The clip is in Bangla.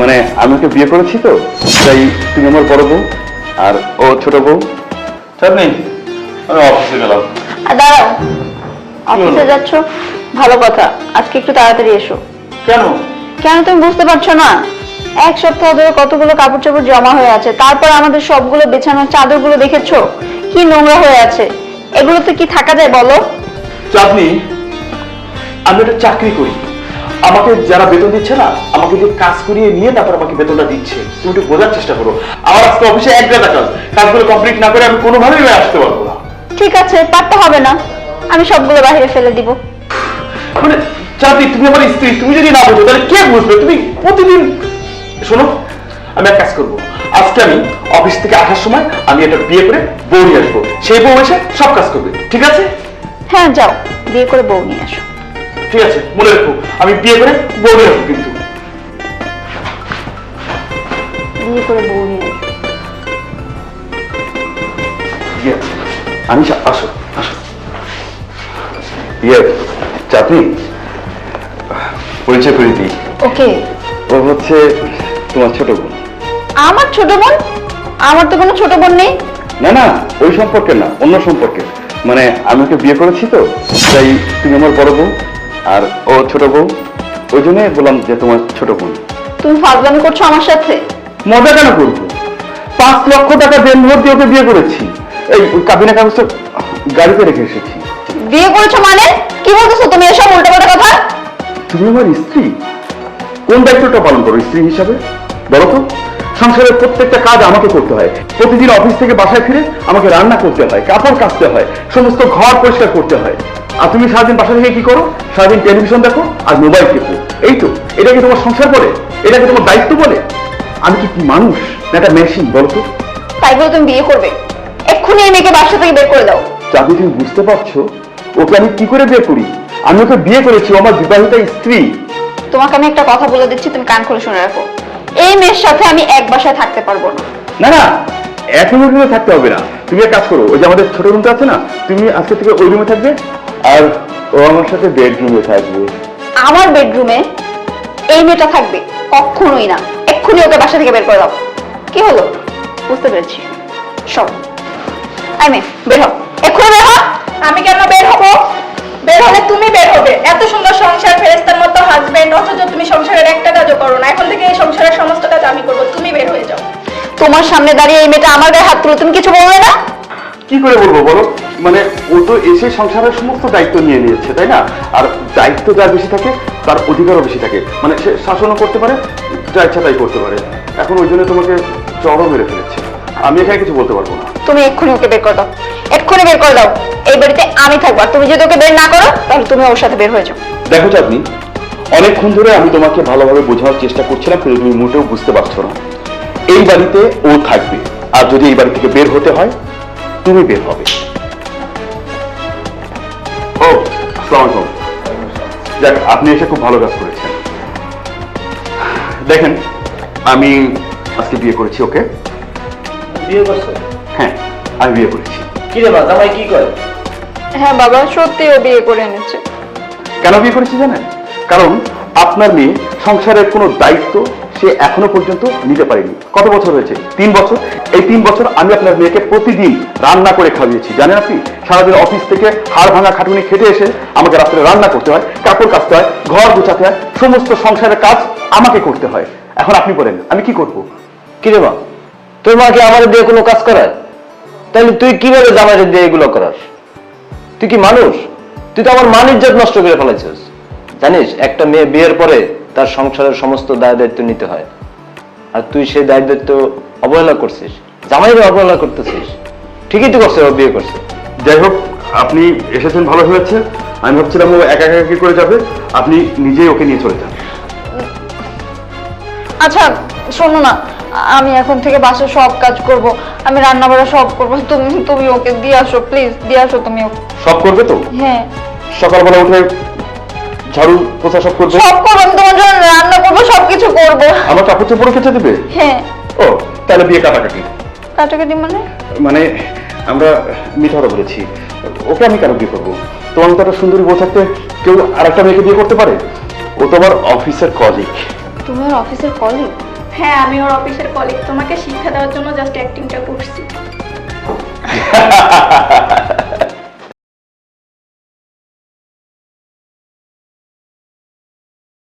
মানে আমি ওকে বিয়ে করেছি তো, তাই তুমি আমার বড় বউ আর ও ছোট বউ। চাঁদনি, আমি অফিসে গেলাম। দাঁড়াও, অফিসে যাচ্ছ? ভালো কথা, আজকে একটু তাড়াতাড়ি এসো। কেন? কেন তুমি বুঝতে পারছো না? এক সপ্তাহ ধরে কতগুলো কাপড় চাপড় জমা হয়ে আছে, তারপর আমাদের সবগুলো বিছানার চাদরগুলো দেখেছো কি নোংরা হয়ে আছে। এগুলোতে কি থাকা যায় বলো? চাঁদনি, আমি একটা চাকরি করি, আমাকে যারা বেতন দিচ্ছে না, আমাকে দিয়ে কাজ করিয়ে নিয়ে তারপর আমাকে বেতনটা দিচ্ছে। তুমি একটু বোঝার চেষ্টা করো। আমার আজকে অফিসে এক গাদা কাজ, কাজগুলো কমপ্লিট না করে আমি কোনোভাবেই আসতে পারবো না। ঠিক আছে, পারতে হবে না, আমি সবগুলো বাইরে ফেলে দিব। মানে চাঁদনি, তুমি আমার স্ত্রী, তুমি যদি না বোঝো তাহলে কে বুঝবে? তুমি প্রতিদিন শোনো, আমি এক কাজ করবো, আজকে আমি অফিস থেকে আসার সময় আমি একটা বিয়ে করে বউ নিয়ে আসবো, সেই বউ এসে সব কাজ করবে, ঠিক আছে? হ্যাঁ যাও, বিয়ে করে বউ নিয়ে আসো। ঠিক আছে, মনে রাখো, আমি বিয়ে করে বউ নিয়ে আসবো কিন্তু। বিয়ে করে বউ নিয়ে আসো। ইয়ে, আমি আসো আসো। ইয়ে চাঁদনি, পরিচয় করে দিই, ওকে। ও হচ্ছে তোমার ছোট বোন। আমার ছোট বোন? আমার তো কোনো ছোট বোন নেই। না না, ওই সম্পর্কে না, অন্য সম্পর্কে। মানে আমি ওকে বিয়ে করেছি তো, তাই তুমি আমার বড় বউ আর ও ছোট বউ, ওই জন্য বললাম যে তোমার ছোট বোন। তুমি ফাজলামি করছো আমার সাথে? মজা কেন করবো? 5 লক্ষ টাকা বেনভর দিয়ে ওকে বিয়ে করেছি, এই কাবিনা কাগজটা গাড়িতে রেখে এসেছি। বিয়ে করেছো মানে? কি বলতেছো তুমি এসব উল্টোপাল্টা কথা? তুমি আমার স্ত্রী, কোন দায়িত্বটা পালন করো স্ত্রী হিসাবে বলো তো? সংসারের প্রত্যেকটা কাজ আমাকে করতে হয়, প্রতিদিন অফিস থেকে বাসায় ফিরে আমাকে রান্না করতে হয়, কাপড় কাচতে হয়, সমস্ত ঘর পরিষ্কার করতে হয়। আর তুমি সারাদিন বাসা থেকে কি করো? সারাদিন টেলিভিশন দেখো আর মোবাইল টিপো, এই তো। এটা কি তোমার সংসার বলে? এটা কি তোমার দায়িত্ব বলে? আমি কি মানুষ না একটা মেশিন বলো তো? তাই বলে তুমি বিয়ে করবে? এক্ষুনি এই মেয়েকে বাসা থেকে বের করে দাও। চাবি, তুমি বুঝতে পারছো ওকে আমি কি করে বিয়ে করি? আমি ওকে বিয়ে করেছি, ও আমার বিবাহিতা স্ত্রী। তোমাকে আমি একটা কথা বলে দিচ্ছি, তুমি কান খুলে শুনে রাখো। এই মেয়ের সাথে আমি এক বাসায় থাকতে পারবো না। না না, একই রুমে থাকতে হবে না। তুমি এক কাজ করো, ওই যে আমাদের ছোট রুমটা আছে না, তুমি আজকে থেকে ওই রুমে থাকবে আর ও আমার সাথে বেডরুমে থাকবে। আমার বেডরুমে এই মেয়েটা থাকবে? কখনোই না। এক্ষুনি ওকে বাসা থেকে বের করে দাও। কি হলো? বুঝতে পেরেছি সব। আই মেয়ে, বের হও, এক্ষুনি বের হও। আমি কেন বের হব? বের হলে তুমি বের হবে। এত সুন্দর সংসার, ফেরেশতার মতো হাজবেন্ড, অথচ তুমি সংসারের একটা কাজও করো না। এখন থেকে এই সংসারের সমস্ত কাজ আমি করবো, তুমি বের হয়ে যাও। তোমার সামনে দাঁড়িয়ে এই মেয়েটা আমার গায়ে হাত তুলো, তুমি কিছু বলবে না? কি করে বলবো বলো? মানে ও তো এসে সংসারের সমস্ত দায়িত্ব নিয়ে নিয়েছে, তাই না? আর দায়িত্ব যার বেশি থাকে তার অধিকারও বেশি থাকে, মানে সে শাসনও করতে পারে, যা ইচ্ছা তাই করতে পারে। এখন ওই জন্য তোমাকে চড়ও মেরে ফেলেছে, আমি এখানে কিছু বলতে পারবো না। তুমি এক্ষুনি ওকে বের করে দাও, এক্ষুনি বের করে দাও। এই বাড়িতে আমি থাকবো, আর তুমি যদি ওকে বের না করো তাহলে তুমি ওর সাথে বের হয়ে যাও। দেখো চাঁদনি, অনেকক্ষণ ধরে আমি তোমাকে ভালোভাবে বোঝানোর চেষ্টা করছিলাম, কিন্তু তুমি মোটেও বুঝতে পারছো না। এই বাড়িতে ও থাকবে, আর যদি এই বাড়ি থেকে বের হতে হয় তুমি বের হবে। ও আসসালামু আলাইকুম। যাক, আপনি এসে খুব ভালো কাজ করেছেন। দেখেন, আমি আজকে বিয়ে করেছি ওকে। বিয়ে করছো? হ্যাঁ, আমি বিয়ে করেছি। কি রে মা, জামাই কি করে? হ্যাঁ বাবা, সত্যি ও বিয়ে করে এনেছে। কেন বিয়ে করেছি জানেন? কারণ আপনার মেয়ে সংসারের কোনো দায়িত্ব সে এখনো পর্যন্ত নিতে পারেনি। কত বছর হয়েছে? 3 বছর। এই 3 বছর আমি আপনার মেয়েকে প্রতিদিন রান্না করে খাওয়িয়েছি। জানেন আপনি, সারাদিন অফিস থেকে হাড় ভাঙা খাটুনি খেটে এসে আমাকে রাত্রে রান্না করতে হয়, কাপড় কাচতে হয়, ঘর গোছাতে হয়, সমস্ত সংসারের কাজ আমাকে করতে হয়। এখন আপনি বলেন আমি কি করব? কি রে মা, তোর মা কি আমাদের দিয়ে কোনো কাজ করায়? তাহলে তুই কিভাবে জামাইদের দিয়ে এগুলো করাস? তুই কি মানুষ? তুই তো আমার মান ইজ্জত নষ্ট করে ফেলেছিস। জানিস, একটা মেয়ে বিয়ের পরে তার সংসারের সমস্ত দায় দায়িত্ব নিতে হয়, আর তুই সেই দায় দায়িত্ব অবহেলা করছিস, জামাইরে অবহেলা করতেছিস। ঠিকই তো করছে, ও বিয়ে করছে। যাই হোক, আপনি এসেছেন ভালো হয়েছে। আমি ভাবছিলাম ও একা একা কি করে যাবে, আপনি নিজেই ওকে নিয়ে চলে যান। আচ্ছা শোনো না, আমি এখন থেকে বাসার সব কাজ করব, আমি রান্না বাড়া সব করবো। তুমি ওকে দিয়ে আসো, প্লিজ দিয়ে আসো তুমি ওকে। সব করবে তো? হ্যাঁ সকালবেলা উঠে ঝাড়ু পোছা সব করবে? সব করবো, আমি তোমার জন্য রান্না করবো, সবকিছু করবো। আমার কাপড় চোপড় কেচে দেবে? হ্যাঁ। ও, তাহলে বিয়ে কাটাকাটি। কাটাকাটি মানে? মানে আমরা মিথ্যা কথা বলেছি। ওকে আমি কেন বিয়ে করবো? তোমার মতো একটা সুন্দরী বউ থাকতে কেউ আরেকটা মেয়েকে বিয়ে করতে পারে? ও তো আমার অফিসের কলিগ। তোমার অফিসের কলিগ? হ্যাঁ আমি ওর অফিসের কলিগ, তোমাকে শিক্ষা দেওয়ার জন্য জাস্ট অ্যাক্টিংটা করছি।